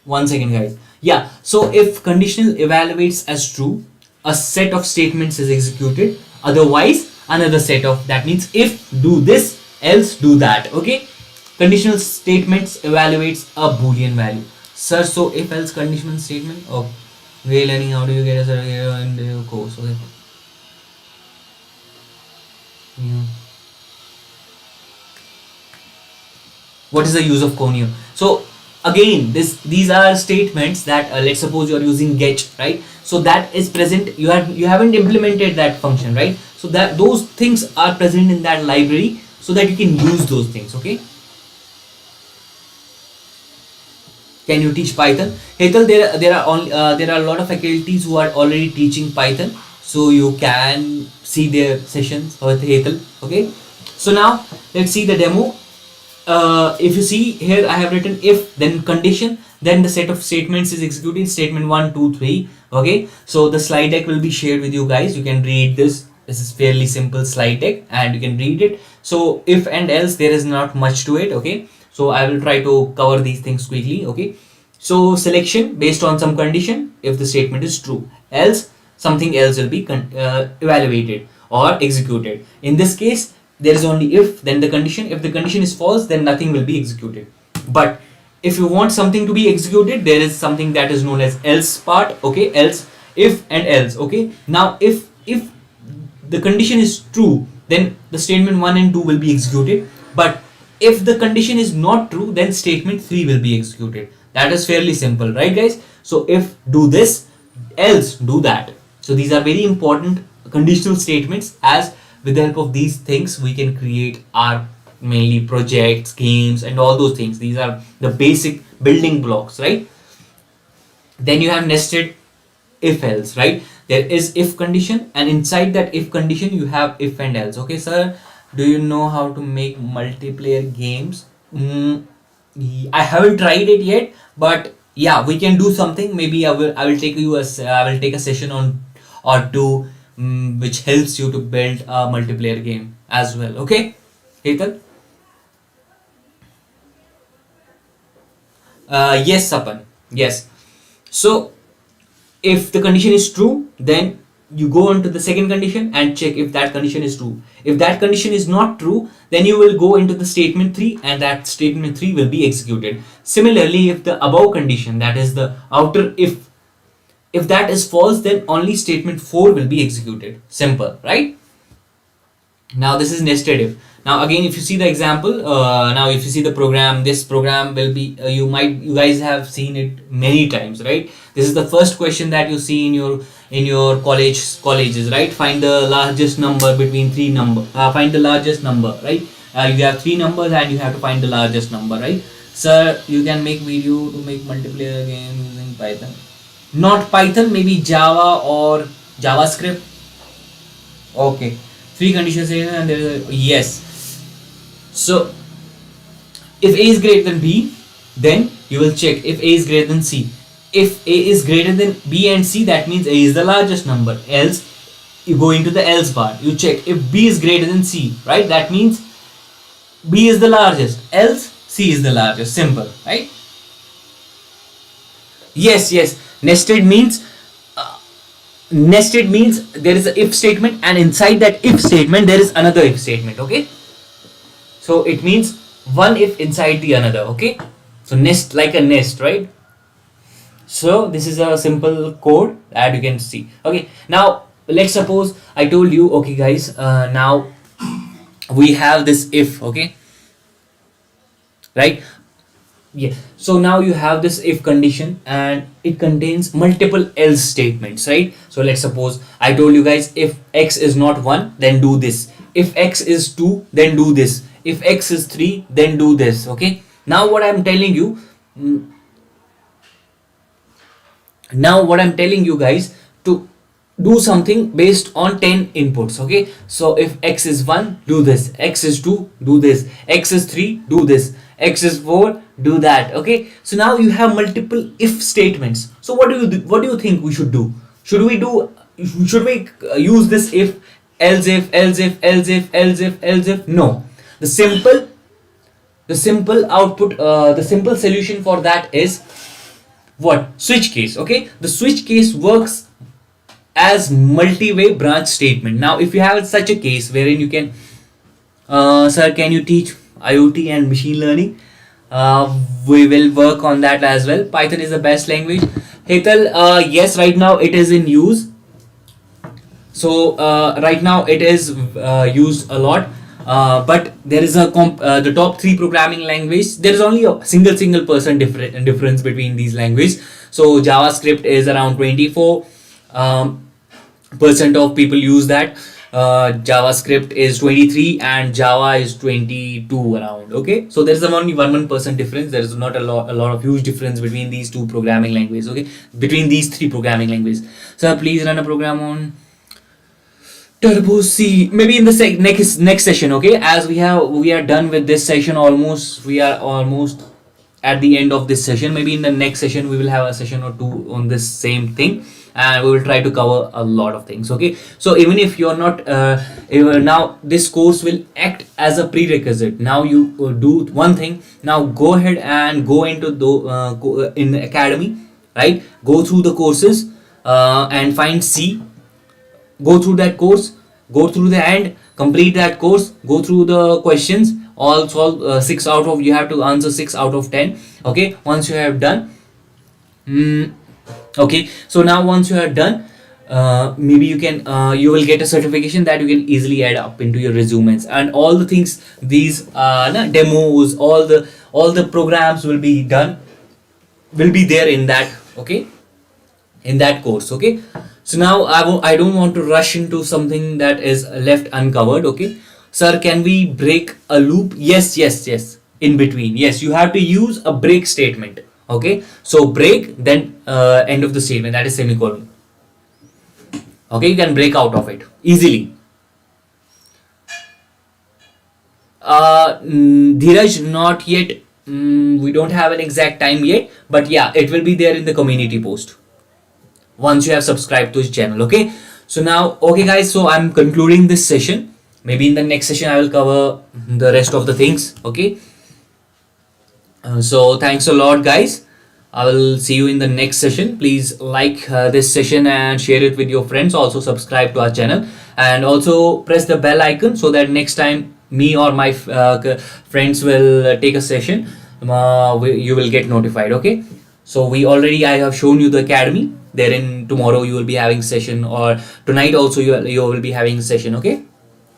one second, guys. Yeah, so if conditional evaluates as true, a set of statements is executed, otherwise another set of, that means if do this else do that. Okay, Conditional statements evaluates a Boolean value. Sir, so if else conditional statement. Oh, we're learning how do you get a survey in the course. Okay. Yeah. What is the use of conio? So again, these are statements that let's suppose you are using get, right? So that is present. You haven't implemented that function, right? So that those things are present in that library so that you can use those things. Okay. Can you teach Python? Hetal, there are a lot of faculties who are already teaching Python, so you can see their sessions with Hetal. Okay. So now let's see the demo. If you see here, I have written if then condition, then the set of statements is executing statement 1 2 3. Okay, so the slide deck will be shared with you guys. You can read this. This is fairly simple slide deck and you can read it. So if and else, there is not much to it. Okay, so I will try to cover these things quickly. Okay, so selection based on some condition if the statement is true, else something else will be evaluated or executed. In this case, there is only if, then the condition. If the condition is false, then nothing will be executed. But if you want something to be executed, there is something that is known as else part. Okay, else, if and else. Okay, now if the condition is true, then the statement 1 and 2 will be executed. But if the condition is not true, then statement 3 will be executed. That is fairly simple, right guys? So if do this, else do that. So these are very important conditional statements, as with the help of these things we can create our mainly projects, games and all those things. These are the basic building blocks, right? Then you have nested if else, right? There is if condition, and inside that if condition you have if and else. Okay, sir, do you know how to make multiplayer games? I haven't tried it yet, but yeah, we can do something. Maybe I will take a session on or two, which helps you to build a multiplayer game as well. Okay, Hetal? Yes, Sapan. Yes. So if the condition is true, then you go into the second condition and check if that condition is true. If that condition is not true, then you will go into the statement 3 and that statement 3 will be executed. Similarly, if the above condition, that is the outer if that is false, then only statement 4 will be executed. Simple, right? Now this is nested if. Now again, if you see the example, now if you see the program, this program will be you guys have seen it many times, right? This is the first question that you see in your colleges, right? Find the largest number between three number. Find the largest number, right? You have three numbers and you have to find the largest number, right? Sir, you can make video to make multiplayer game using Python. Not Python, maybe Java or JavaScript. Okay, three conditions and there is a yes. So if A is greater than B, then you will check if A is greater than C. If A is greater than B and C, that means A is the largest number. Else, you go into the else part. You check if B is greater than C, right? That means B is the largest. Else, C is the largest. Simple, right? Yes. Nested means there is a if statement, and inside that if statement there is another if statement. Okay. So it means one if inside the another. Okay. So nest, like a nest, right? So this is a simple code that you can see. Okay, now let's suppose I told you, okay guys, now we have this if, okay, right? Yeah, so now you have this if condition and it contains multiple else statements, right? So let's suppose I told you guys, if x is not 1, then do this. If x is 2, then do this. If x is 3, then do this. Okay, now what I'm telling you, guys, to do something based on 10 inputs. Okay, so if x is 1, do this. X is 2, do this. X is 3, do this. X is 4, do that. Okay, so now you have multiple if statements. So what do you think we should do? Should we use this if, else if, else if, else if, else if, else if? No, the simple output, the simple solution for that is what? Switch case. Okay, the switch case works as multi-way branch statement. Now if you have such a case wherein you can sir, can you teach IoT and machine learning. We will work on that as well. Python is the best language. Hetal, yes, right now it is in use. So right now it is used a lot. But there is the top three programming language. There is only a single percent difference between these languages. So JavaScript is around 24 percent of people use that. JavaScript is 23 and Java is 22 around. Okay, so there is only 1% difference. There is not a lot of huge difference between these two programming languages. Okay, between these three programming languages. So please run a program on Turbo C, maybe in the next session. Okay, as we are done with this session almost. We are almost at the end of this session. Maybe in the next session we will have a session or two on this same thing, and we will try to cover a lot of things. Okay, so even if you're not now, this course will act as a prerequisite. Now you do one thing. Now go ahead and go into the in the academy, right? Go through the courses and find C. Go through that course, go through the end, complete that course, go through the questions, all solve 6 out of, you have to answer 6 out of 10. Okay, once you have done, okay, so now once you are done, maybe you can you will get a certification that you can easily add up into your resumes, and all the things, these demos, all the programs will be done, will be there in that. Okay, in that course. Okay, so now I don't want to rush into something that is left uncovered. Okay, sir, can we break a loop? Yes, in between. Yes, you have to use a break statement. Okay, so break, then end of the statement, that is semicolon. Okay, you can break out of it easily. Dheeraj, not yet. We don't have an exact time yet, but yeah, it will be there in the community post once you have subscribed to his channel. Okay, so now, okay guys, so I'm concluding this session. Maybe in the next session I will cover the rest of the things. Okay, so thanks a lot guys. I will see you in the next session. Please like this session and share it with your friends. Also subscribe to our channel and also press the bell icon so that next time me or my friends will take a session, you will get notified. Okay, so I have shown you the academy. Therein tomorrow you will be having session, or tonight also you will be having session. Okay,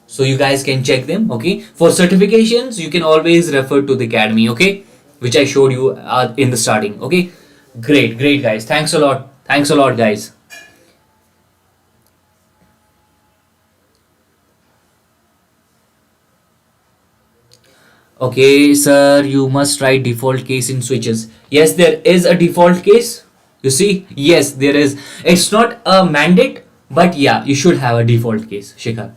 so you guys can check them. Okay, for certifications you can always refer to the academy. Okay, which I showed you in the starting. Okay, great guys, thanks a lot guys. Okay sir, you must write default case in switches. Yes, there is a default case. You see, yes, there is. It's not a mandate, but yeah, you should have a default case, Shikhar.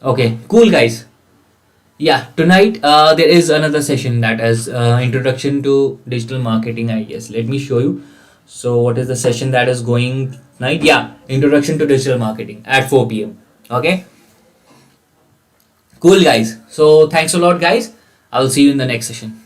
Okay, cool guys. Yeah, tonight there is another session, that is introduction to digital marketing, I guess. Let me show you. So what is the session that is going tonight? Yeah, introduction to digital marketing at 4 p.m. Okay, cool guys. So thanks a lot guys. I'll see you in the next session.